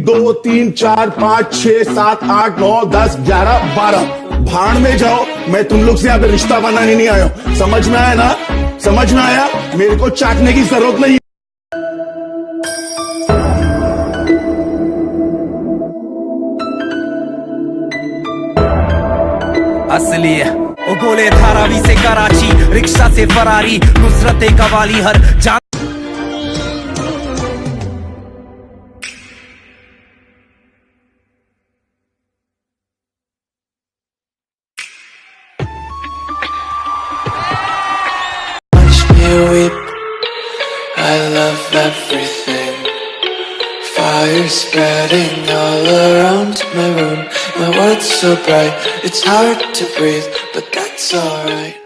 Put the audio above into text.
1 2 3 4 5 6 7 8 9 10 11 12 भाड़ में जाओ। मैं तुम लोग से यहाँ पे रिश्ता बनाने नहीं आया हूं। समझ में आया ना? समझ में आया? मेरे को चाटने की जरूरत नहीं। असली ओ गोले धारावी से कराची, रिक्शा से फरारी, नुसरत कवाली हर जान। I love everything. Fire spreading all around my room. My world's so bright, it's hard to breathe, but that's alright.